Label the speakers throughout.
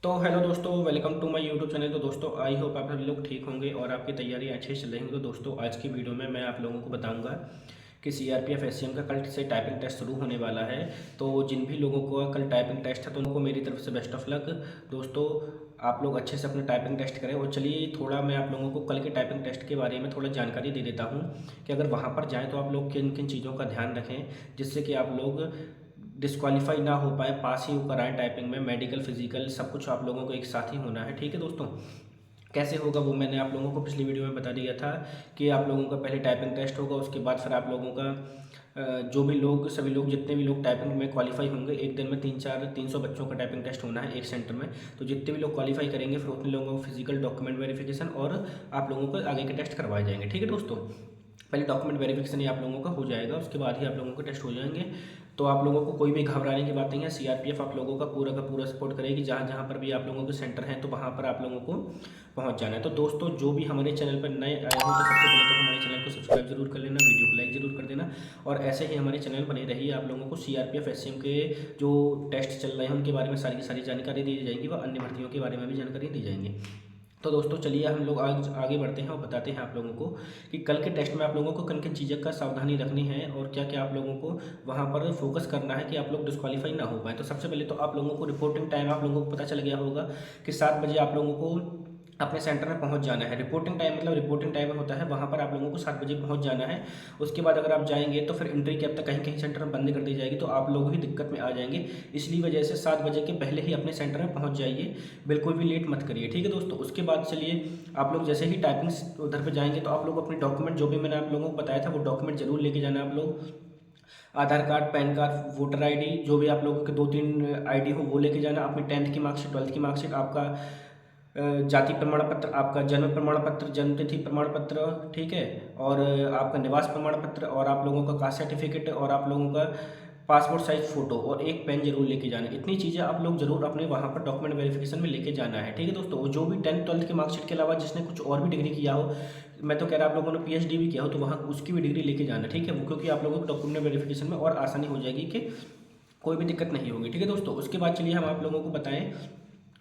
Speaker 1: तो हेलो दोस्तों, welcome to my YouTube channel. तो दोस्तों, आई होप आप सभी लोग ठीक होंगे और आपकी तैयारी अच्छे से चल रही होंगी। तो दोस्तों, आज की वीडियो में मैं आप लोगों को बताऊंगा कि सीआरपीएफ एससीएम का कल से टाइपिंग टेस्ट शुरू होने वाला है। तो जिन भी लोगों को कल टाइपिंग टेस्ट है तो उनको मेरी तरफ से बेस्ट ऑफ लक। दोस्तों, आप लोग अच्छे से अपना टाइपिंग टेस्ट करें। और चलिए, थोड़ा मैं आप लोगों को कल के टाइपिंग टेस्ट के बारे में थोड़ा जानकारी दे देता हूँ कि अगर वहाँ पर जाएँ तो आप लोग किन किन चीज़ों का ध्यान रखें, जिससे कि आप लोग डिस्क्वालीफाई ना हो पाए, पास ही होकर आए। टाइपिंग में मेडिकल, फिजिकल सब कुछ आप लोगों को एक साथ ही होना है। ठीक है दोस्तों, कैसे होगा वो मैंने आप लोगों को पिछली वीडियो में बता दिया था कि आप लोगों का पहले टाइपिंग टेस्ट होगा, उसके बाद फिर आप लोगों का जो भी लोग, सभी लोग, जितने भी लोग टाइपिंग में क्वालिफाई होंगे, एक दिन में 300 बच्चों का टाइपिंग टेस्ट होना है एक सेंटर में। तो जितने भी लोग क्वालिफाई करेंगे फिर उतने लोगों को फिजिकल, डॉक्यूमेंट वेरिफिकेशन और आप लोगों को आगे के टेस्ट करवाए जाएंगे। ठीक है दोस्तों, पहले डॉक्यूमेंट वेरिफिकेशन ही आप लोगों का हो जाएगा, उसके बाद ही आप लोगों के टेस्ट हो जाएंगे। तो आप लोगों को कोई भी घबराने की बात नहीं है। सीआरपीएफ आप लोगों का पूरा सपोर्ट करेगी। जहाँ जहाँ पर भी आप लोगों के सेंटर हैं तो वहाँ पर आप लोगों को पहुँच जाना है। तो दोस्तों, जो भी हमारे चैनल पर नए आए हो तो सबसे पहले तो हमारे चैनल को सब्सक्राइब जरूर कर लेना, वीडियो को लाइक जरूर कर देना और ऐसे ही हमारे चैनल बने रहिए। आप लोगों को सीआरपीएफ एससीएम के जो टेस्ट चल रहे हैं उनके बारे में सारी की सारी जानकारी दी जाएगी व अन्य भर्तियों के बारे में भी जानकारी दी जाएंगी। तो दोस्तों, चलिए हम लोग आज आगे बढ़ते हैं और बताते हैं आप लोगों को कि कल के टेस्ट में आप लोगों को किन किन चीज़ों का सावधानी रखनी है और क्या क्या आप लोगों को वहाँ पर फोकस करना है कि आप लोग डिस्क्वालीफाई ना हो पाए। तो सबसे पहले तो आप लोगों को रिपोर्टिंग टाइम आप लोगों को पता चल गया होगा कि 7 बजे आप लोगों को अपने सेंटर में पहुंच जाना है। रिपोर्टिंग टाइम मतलब रिपोर्टिंग टाइम होता है, वहाँ पर आप लोगों को 7 बजे पहुंच जाना है। उसके बाद अगर आप जाएंगे तो फिर एंट्री कैब तक कहीं कहीं सेंटर में बंद कर दी जाएगी, तो आप लोग ही दिक्कत में आ जाएंगे। इसलिए वजह से 7 बजे के पहले ही अपने सेंटर में पहुंच जाइए, बिल्कुल भी लेट मत करिए। ठीक है दोस्तों, उसके बाद चलिए आप लोग जैसे ही टाइपिंग उधर पर जाएंगे तो आप लोग अपने डॉक्यूमेंट, जो भी मैंने आप लोगों को बताया था, वो डॉक्यूमेंट जरूर लेके जाना। आप लोग Aadhaar card, PAN card, voter ID, जो भी आप लोगों के 2-3 आईडी हो वो लेके जाना। अपनी 10th की मार्कशीट, 12th की मार्कशीट, आपका जाति प्रमाण पत्र, आपका जन्म प्रमाण पत्र, जन्म तिथि प्रमाण पत्र, ठीक है, और आपका निवास प्रमाण पत्र और आप लोगों का कास्ट सर्टिफिकेट और आप लोगों का पासपोर्ट साइज फोटो और एक पेन जरूर लेके जाना। इतनी चीज़ें आप लोग जरूर अपने वहाँ पर डॉक्यूमेंट वेरिफिकेशन में लेके जाना है। ठीक है दोस्तों, जो भी 10th 12th की मार्कशीट के अलावा जिसने कुछ और भी डिग्री किया हो, मैं तो कह रहा आप लोगों ने पीएचडी भी किया हो, तो वहाँ उसकी भी डिग्री लेके जाना। ठीक है, वो क्योंकि आप लोगों को डॉक्यूमेंट वेरिफिकेशन में और आसानी हो जाएगी कि कोई भी दिक्कत नहीं होगी। ठीक है दोस्तों, उसके बाद चलिए हम आप लोगों को बताएं,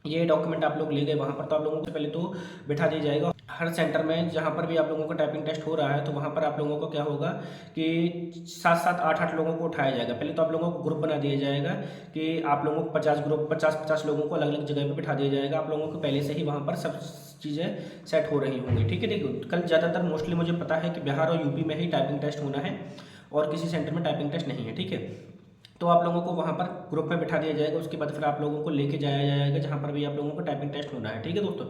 Speaker 1: ये डॉक्यूमेंट आप लोग ले गए वहाँ पर तो आप लोगों को पहले तो बिठा दिया जाएगा हर सेंटर में। जहाँ पर भी आप लोगों का टाइपिंग टेस्ट हो रहा है तो वहाँ पर आप लोगों को क्या होगा कि 7-7 8-8 लोगों को उठाया जाएगा। पहले तो आप लोगों को ग्रुप बना दिया जाएगा कि आप लोगों को 50 ग्रुप, 50-50 लोगों को अलग अलग जगह पर बिठा दिया जाएगा। आप लोगों को पहले से ही वहाँ पर सब चीज़ें सेट हो रही होंगी। ठीक है, देखिए कल ज़्यादातर मोस्टली मुझे पता है कि बिहार और यूपी में ही टाइपिंग टेस्ट होना है और किसी सेंटर में टाइपिंग टेस्ट नहीं है। ठीक है, तो आप लोगों को वहाँ पर ग्रुप में बिठा दिया जाएगा। उसके बाद फिर आप लोगों को लेके जाया जाएगा जहाँ पर भी आप लोगों को टाइपिंग टेस्ट होना है। ठीक है दोस्तों,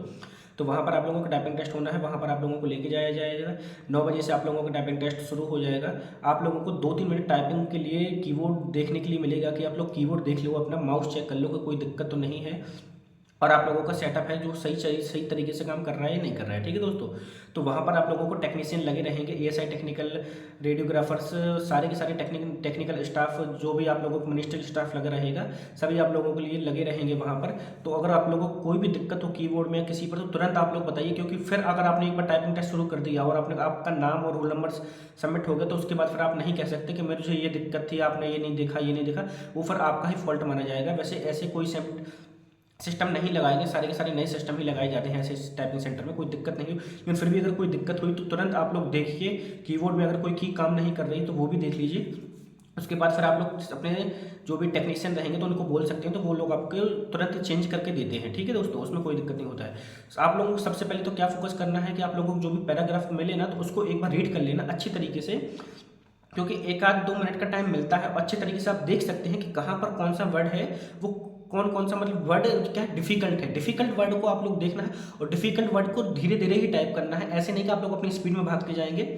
Speaker 1: तो वहाँ पर आप लोगों का टाइपिंग टेस्ट होना है, वहाँ पर आप लोगों को लेके जाया जाएगा। 9 बजे से आप लोगों का टाइपिंग टेस्ट शुरू हो जाएगा। आप लोगों को 2-3 मिनट टाइपिंग के लिए कीबोर्ड देखने के लिए मिलेगा कि आप लोग कीबोर्ड देख लो, अपना माउस चेक कर लो कि कोई दिक्कत तो नहीं है और आप लोगों का सेटअप है जो सही तरीके से काम कर रहा है या नहीं कर रहा है। ठीक है दोस्तों, तो वहाँ पर आप लोगों को टेक्नीशियन लगे रहेंगे, एएसआई टेक्निकल, रेडियोग्राफर्स, सारे के सारे टेक्निकल स्टाफ, जो भी आप लोगों को मिनिस्ट्रियल स्टाफ लगा रहेगा, सभी आप लोगों के लिए लगे रहेंगे वहाँ पर। तो अगर आप लोगों को कोई भी दिक्कत हो कीबोर्ड में या किसी पर तो तुरंत आप लोग बताइए, क्योंकि फिर अगर आपने एक बार टाइपिंग टेस्ट शुरू कर दिया और आपने आपका नाम और रोल नंबर सबमिट हो गया तो उसके बाद फिर आप नहीं कह सकते कि मुझे ये दिक्कत थी, आपने ये नहीं देखा, ये नहीं देखा, वो फिर आपका ही फॉल्ट माना जाएगा। वैसे ऐसे कोई सिस्टम नहीं लगाएंगे, सारे के सारे नए सिस्टम ही लगाए जाते हैं ऐसे टाइपिंग सेंटर में, कोई दिक्कत नहीं हो। लेकिन फिर भी अगर कोई दिक्कत हुई तो तुरंत आप लोग देखिए, कीबोर्ड में अगर कोई की काम नहीं कर रही तो वो भी देख लीजिए। उसके बाद फिर आप लोग अपने जो भी टेक्नीशियन रहेंगे तो उनको बोल सकते हैं, तो वो लोग आपको तुरंत चेंज करके देते हैं। ठीक है दोस्तों, उसमें कोई दिक्कत नहीं होता है। आप लोगों को सबसे पहले तो क्या फोकस करना है कि आप लोगों को जो भी पैराग्राफ मिले ना तो उसको एक बार रीड कर लेना अच्छी तरीके से, क्योंकि 1-2 मिनट का टाइम मिलता है और अच्छे तरीके से आप देख सकते हैं कि कहाँ पर कौन सा वर्ड है, वो कौन कौन सा मतलब वर्ड क्या है, डिफिकल्ट है। डिफिकल्ट वर्ड को आप लोग देखना है और डिफिकल्ट वर्ड को धीरे धीरे ही टाइप करना है। ऐसे नहीं कि आप लोग अपनी स्पीड में भागते जाएंगे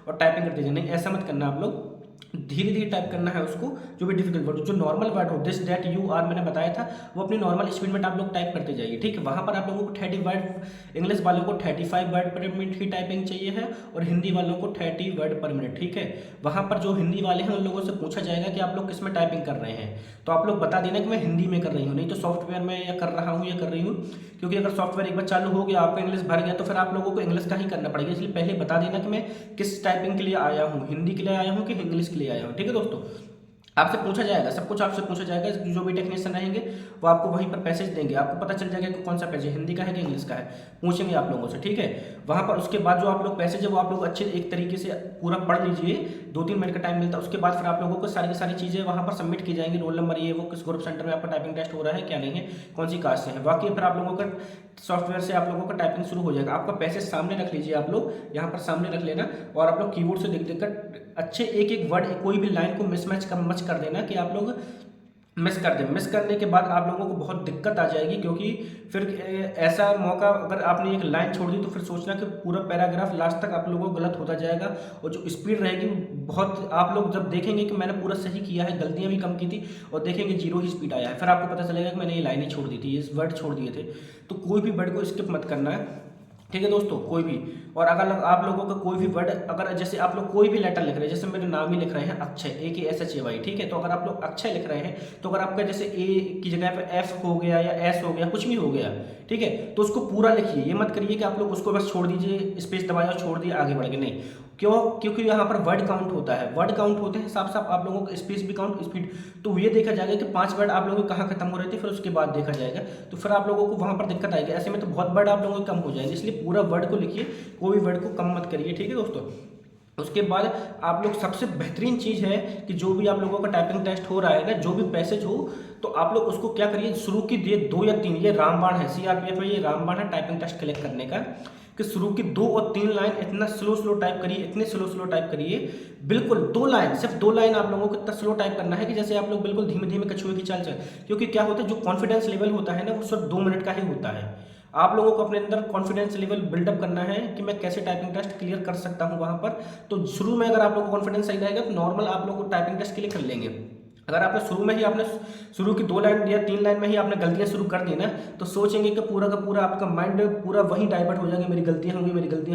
Speaker 1: और टाइपिंग करते जाएंगे, नहीं, ऐसा मत करना। आप लोग धीरे धीरे टाइप करना है उसको। जो भी डिफिकल्ट वर्ड, जो नॉर्मल वर्ड हो, दिस दैट यू आर, मैंने बताया था, वो अपनी नॉर्मल स्पीड में आप लोग टाइप करते जाइए। ठीक है, वहाँ पर आप लोगों को 30 वर्ड, इंग्लिश वालों को 35 वर्ड पर मिनट ही टाइपिंग चाहिए है और हिंदी वालों को 30 वर्ड पर मिनट। ठीक है, वहाँ पर जो हिंदी वाले हैं उन लोगों से पूछा जाएगा कि आप लोग किस में टाइपिंग कर रहे हैं, तो आप लोग बता देना कि मैं हिंदी में कर रही हूँ, नहीं तो सॉफ्टवेयर में या कर रहा हूँ या कर रही हूँ। क्योंकि अगर सॉफ्टवेयर एक बार चालू हो गया, आपका इंग्लिश भर गया, तो फिर आप लोगों को इंग्लिश का ही करना पड़ेगा। इसलिए पहले बता देना कि मैं किस टाइपिंग के लिए आया हूँ, हिंदी के लिए आया हूँ कि इंग्लिश के लिए आया हूँ। ठीक है दोस्तों, आपसे पूछा जाएगा, सब कुछ आपसे पूछा जाएगा। जो भी टेक्नीशियन रहेंगे वो आपको वहीं पर पैसेज देंगे, आपको पता चल जाएगा कि कौन सा पैसेज हिंदी का है कि इंग्लिश का है, पूछेंगे आप लोगों से, ठीक है। वहाँ पर उसके बाद जो आप लोग पैसेज है वो आप लोग अच्छे एक तरीके से पूरा पढ़ लीजिए, 2-3 मिनट का टाइम मिलता है। उसके बाद फिर आप लोगों को सारी की सारी चीज़ें वहाँ पर सबमिट की जाएंगी, रोल नंबर ये वो, किस ग्रुप सेंटर में आपका टाइपिंग टेस्ट हो रहा है क्या नहीं है, कौन सी कास्ट से है। बाकी फिर आप लोगों का सॉफ्टवेयर से आप लोगों का टाइपिंग शुरू हो जाएगा। आपका पैसेज सामने रख लीजिए, आप लोग यहाँ पर सामने रख लेना, और आप लोग कीबोर्ड से देख कर अच्छे एक एक वर्ड, कोई भी लाइन को मिसमैच मच कर देना कि आप लोग मिस कर दें। मिस करने के बाद आप लोगों को बहुत दिक्कत आ जाएगी, क्योंकि फिर ऐसा मौका अगर आपने एक लाइन छोड़ दी तो फिर सोचना कि पूरा पैराग्राफ लास्ट तक आप लोगों को गलत होता जाएगा, और जो स्पीड रहेगी बहुत, आप लोग जब देखेंगे कि मैंने पूरा सही किया है, गलतियां भी कम की थी, और देखेंगे 0 ही स्पीड आया है, फिर आपको पता चलेगा कि मैंने ये लाइनें छोड़ दी थी, ये वर्ड छोड़ दिए थे। तो कोई भी वर्ड को स्किप मत करना है, ठीक है दोस्तों, कोई भी। और अगर आप लोगों का कोई भी वर्ड, अगर जैसे आप लोग कोई भी लेटर लिख रहे हैं, जैसे मेरे नाम ही लिख रहे हैं अक्षय, AKSHAY, ठीक है, तो अगर आप लोग अक्षय लिख रहे हैं तो अगर आपका जैसे ए की जगह पे F हो गया या S हो गया, कुछ भी हो गया, ठीक है, तो उसको पूरा लिखिए। ये मत करिए कि आप लोग उसको बस छोड़ दीजिए, स्पेस दबाया और छोड़ दिया, आगे बढ़ गए, नहीं। क्यों? क्योंकि यहाँ पर वर्ड काउंट होता है, वर्ड काउंट होते हैं साफ साफ, आप लोगों का स्पेस भी काउंट, स्पीड, तो ये देखा जाएगा कि 5 वर्ड आप लोगों के कहाँ खत्म हो रहे थे, फिर उसके बाद देखा जाएगा, तो फिर आप लोगों को वहाँ पर दिक्कत आएगी। ऐसे में तो बहुत वर्ड आप लोगों के कम हो जाएंगे, इसलिए पूरा वर्ड को लिखिए, कोई वर्ड को कम मत करिए, ठीक है दोस्तों। उसके बाद आप लोग, सबसे बेहतरीन चीज़ है कि जो भी आप लोगों का टाइपिंग टेस्ट हो रहा है ना, जो भी पैसेज हो, तो आप लोग उसको क्या करिए, शुरू की 2 या 3, ये रामबाण है, CRPF में ये रामबाण है टाइपिंग टेस्ट कलेक्ट करने का, कि शुरू की 2 और 3 लाइन इतना स्लो टाइप करिए, इतने स्लो टाइप करिए, बिल्कुल 2 लाइन, सिर्फ 2 लाइन आप लोगों को इतना स्लो टाइप करना है कि जैसे आप लोग बिल्कुल धीमे धीमे कछुए की चाल चल। क्योंकि क्या होता है, जो कॉन्फिडेंस लेवल होता है ना, वो सिर्फ 2 मिनट का ही होता है। आप लोगों को अपने अंदर कॉन्फिडेंस लेवल बिल्डअप करना है कि मैं कैसे टाइपिंग टेस्ट क्लियर कर सकता हूं वहां पर। तो शुरू में अगर आप लोगों को कॉन्फिडेंस सही रहेगा तो नॉर्मल आप लोग टाइपिंग टेस्ट क्लियर कर लेंगे। अगर आपने शुरू की 2 लाइन या 3 लाइन में ही आपने गलतियां शुरू कर दी ना, तो सोचेंगे कि पूरा का पूरा आपका माइंड पूरा वहीं डाइवर्ट हो जाएगा, मेरी गलतियां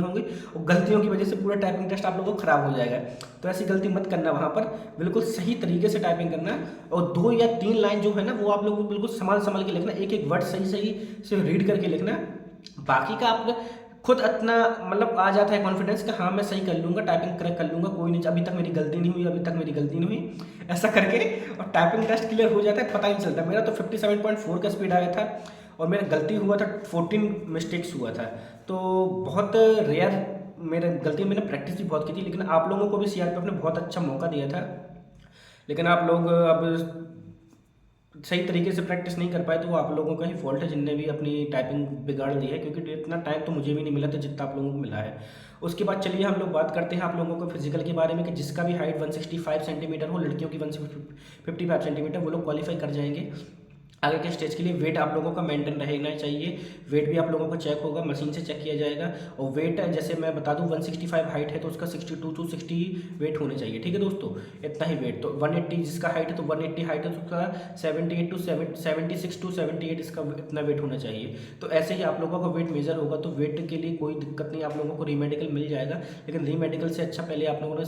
Speaker 1: होंगी, और गलतियों की वजह से पूरा टाइपिंग टेस्ट आप लोगों को खराब हो जाएगा। तो ऐसी गलती मत करना, वहां पर बिल्कुल सही तरीके से टाइपिंग करना, और 2 या 3 लाइन जो है ना, वो आप लोगों को बिल्कुल संभाल के लिखना, एक एक वर्ड सही से रीड करके लिखना। बाकी का आप खुद इतना मतलब आ जाता है कॉन्फिडेंस कि हाँ मैं सही कर लूँगा, टाइपिंग करेक्ट कर लूँगा, कोई नहीं, अभी तक मेरी गलती नहीं हुई, ऐसा करके और टाइपिंग टेस्ट क्लियर हो जाता है, पता ही नहीं चलता। मेरा तो 57.4 का स्पीड आया था, और मेरा गलती हुआ था 14 मिस्टेक्स हुआ था, तो बहुत रेयर मेरे गलती, मैंने प्रैक्टिस भी बहुत की थी। लेकिन आप लोगों को भी CRPF ने बहुत अच्छा मौका दिया था, लेकिन आप लोग अब सही तरीके से प्रैक्टिस नहीं कर पाए, तो वो आप लोगों का ही फॉल्ट है, जिनने भी अपनी टाइपिंग बिगाड़ दी है, क्योंकि इतना टाइम तो मुझे भी नहीं मिला था जितना आप लोगों को मिला है। उसके बाद चलिए हम लोग बात करते हैं आप लोगों को फिजिकल के बारे में, कि जिसका भी हाइट 165 सेंटीमीटर हो, लड़कियों की 155 सेंटीमीटर, वो लोग क्वालिफाई कर जाएंगे आगे के स्टेज के लिए। वेट आप लोगों का मेंटेन रहना चाहिए, वेट भी आप लोगों का चेक होगा, मशीन से चेक किया जाएगा। और वेट जैसे मैं बता दूं 165 हाइट है तो उसका 62 to 60 वेट होने चाहिए, ठीक है दोस्तों, इतना ही वेट। तो 180 जिसका हाइट है तो 180 हाइट है तो उसका 76 to 78 इसका इतना वेट होना चाहिए। तो ऐसे ही आप लोगों का वेट मेजर होगा, तो वेट के लिए कोई दिक्कत नहीं, आप लोगों को रीमेडिकल मिल जाएगा। लेकिन रीमेडिकल से अच्छा पहले आप लोगों ने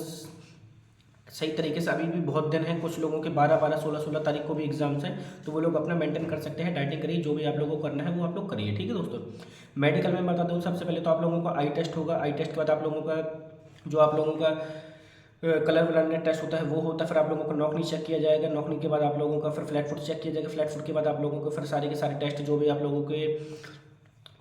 Speaker 1: सही तरीके से, अभी भी बहुत दिन है, कुछ लोगों के 12, 16 तारीख को भी एग्जाम्स हैं, तो वो लोग अपना मेंटेन कर सकते हैं, डाइटिंग करिए, जो भी आप लोगों को करना है वो आप लोग करिए, ठीक है दोस्तों। मेडिकल में बता दूँ, सबसे पहले तो आप लोगों का आई टेस्ट होगा, आई टेस्ट के बाद आप लोगों का जो आप लोगों का कलर ब्लाइंडनेस टेस्ट होता है वो होता है, फिर आप लोगों को नॉकनी चेक किया जाएगा, नॉकनी के बाद आप लोगों का फिर फ्लैट फुट चेक किया जाएगा, फ्लैट फुट के बाद आप लोगों को फिर सारे के सारे टेस्ट जो भी आप लोगों के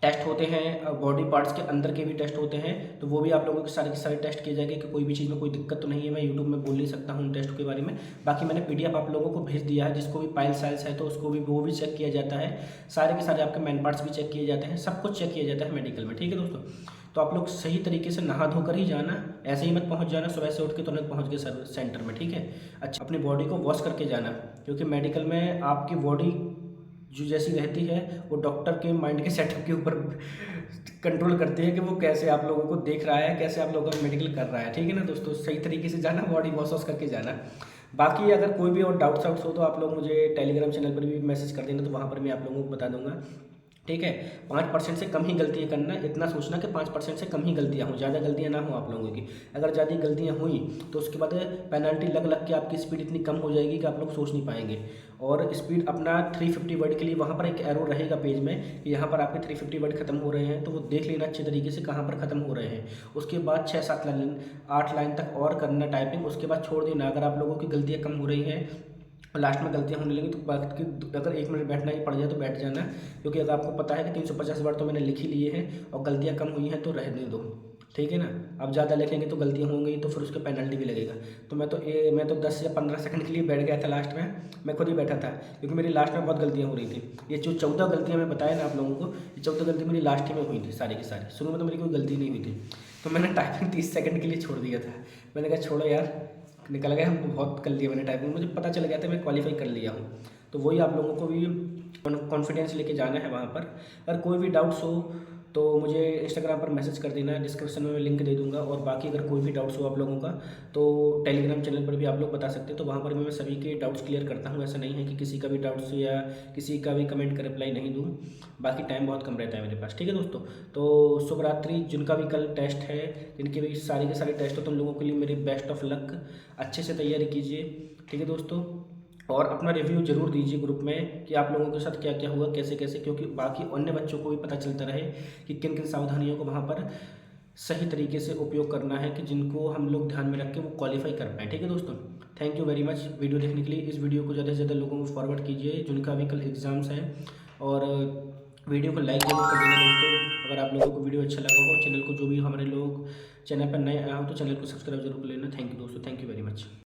Speaker 1: टेस्ट होते हैं, बॉडी पार्ट्स के अंदर के भी टेस्ट होते हैं, तो वो भी आप लोगों के सारे टेस्ट किए जाएंगे कि कोई भी चीज़ में कोई दिक्कत तो नहीं है। मैं यूट्यूब में बोल नहीं सकता हूँ उन टेस्ट के बारे में, बाकी मैंने PDF आप लोगों को भेज दिया है, जिसको भी पाइल साइल्स है तो उसको भी वो भी चेक किया जाता है, सारे के सारे आपके मैन पार्ट्स भी चेक किए जाते हैं, सब कुछ चेक किया जाता है मेडिकल में, ठीक है दोस्तों। तो आप लोग सही तरीके से नहा धोकर ही जाना, ऐसे ही मत पहुंच जाना सुबह से उठ के तुरंत पहुंच गए सर्विस सेंटर में, ठीक है। अच्छा, अपनी बॉडी को वॉश करके जाना, क्योंकि मेडिकल में आपकी बॉडी जो जैसी रहती है वो डॉक्टर के माइंड के सेटअप के ऊपर कंट्रोल करती है कि वो कैसे आप लोगों को देख रहा है, कैसे आप लोगों का मेडिकल कर रहा है, ठीक है ना दोस्तों। सही तरीके से जाना, बॉडी वॉश करके जाना। बाकी अगर कोई भी और डाउट्स हो तो आप लोग मुझे टेलीग्राम चैनल पर भी मैसेज कर देना, तो वहाँ पर मैं आप लोगों को बता दूंगा, ठीक है। 5% से कम ही गलतियाँ करना, इतना सोचना कि 5% से कम ही गलतियाँ हों, ज़्यादा गलतियाँ ना हो आप लोगों की। अगर ज़्यादा गलतियाँ हुई तो उसके बाद पेनल्टी लग लग के आपकी स्पीड इतनी कम हो जाएगी कि आप लोग सोच नहीं पाएंगे। और स्पीड अपना 350 वर्ड के लिए वहाँ पर एक एरो रहेगा पेज में कि यहाँ पर आपके 350 वर्ड खत्म हो रहे हैं, तो वो देख लेना अच्छे तरीके से कहाँ पर खत्म हो रहे हैं। उसके बाद 6-7 लाइन 8 लाइन तक और करना टाइपिंग, उसके बाद छोड़ देना। अगर आप लोगों की गलतियाँ कम हो रही हैं और लास्ट में गलतियाँ होने लगी तो बाकी अगर 1 मिनट बैठना ही पड़ जाए तो बैठ जाना, क्योंकि अगर आपको पता है कि 350 वर्ड तो मैंने लिख ही लिए हैं और गलतियाँ कम हुई हैं तो रहने दो, ठीक है ना। अब ज़्यादा लिखेंगे तो गलतियाँ होंगी तो फिर उसके पेनल्टी भी लगेगा। तो मैं तो 10 या 15 सेकंड के लिए बैठ गया था लास्ट में, मैं खुद ही बैठा था क्योंकि मेरी लास्ट में बहुत गलतियाँ हो रही थी। ये जो 14 गलतियाँ मैं बताया ना आप लोगों को, ये 14 गलती मेरी लास्ट ही में हुई थी सारी की सारी। शुरू में तो मेरी कोई गलती नहीं हुई थी, तो मैंने टाइपिंग 30 सेकंड के लिए छोड़ दिया था। मैंने कहा छोड़ो यार, निकल गया, हमको बहुत कर लिया मैंने टाइपिंग, मुझे पता चल गया था मैं क्वालिफाई कर लिया हूँ। तो वही आप लोगों को भी कॉन्फिडेंस लेके जाना है वहाँ पर। अगर कोई भी डाउट्स हो तो मुझे इंस्टाग्राम पर मैसेज कर देना, डिस्क्रिप्शन में मैं लिंक दे दूँगा। और बाकी अगर कोई भी डाउट्स हो आप लोगों का तो टेलीग्राम चैनल पर भी आप लोग बता सकते हैं, तो वहाँ पर मैं सभी के डाउट्स क्लियर करता हूँ। ऐसा नहीं है कि किसी का भी डाउट्स या किसी का भी कमेंट का रिप्लाई नहीं दूँ, बाकी टाइम बहुत कम रहता है मेरे पास, ठीक है दोस्तों। तो शुभ रात्रि, जिनका भी कल टेस्ट है, जिनके भी सारे के सारे टेस्ट हो, तुम लोगों के लिए मेरी बेस्ट ऑफ लक, अच्छे से तैयारी कीजिए, ठीक है दोस्तों। और अपना रिव्यू ज़रूर दीजिए ग्रुप में कि आप लोगों के साथ क्या क्या हुआ, कैसे कैसे, क्योंकि बाकी अन्य बच्चों को भी पता चलता रहे कि किन किन सावधानियों को वहाँ पर सही तरीके से उपयोग करना है, कि जिनको हम लोग ध्यान में रख के वो क्वालिफाई कर पाएँ, ठीक है दोस्तों। Thank you very much video देखने के लिए। इस वीडियो को ज़्यादा से ज़्यादा लोगों को फॉरवर्ड कीजिए जिनका भी कल एग्ज़ाम्स हैं, और वीडियो को लाइक जरूर कर देना दोस्तों। अगर आप लोगों को वीडियो अच्छा लगा हो, चैनल को जो भी हमारे लोग चैनल पर नए आए हो तो चैनल को सब्सक्राइब जरूर कर लेना। थैंक यू दोस्तों, थैंक यू वेरी मच।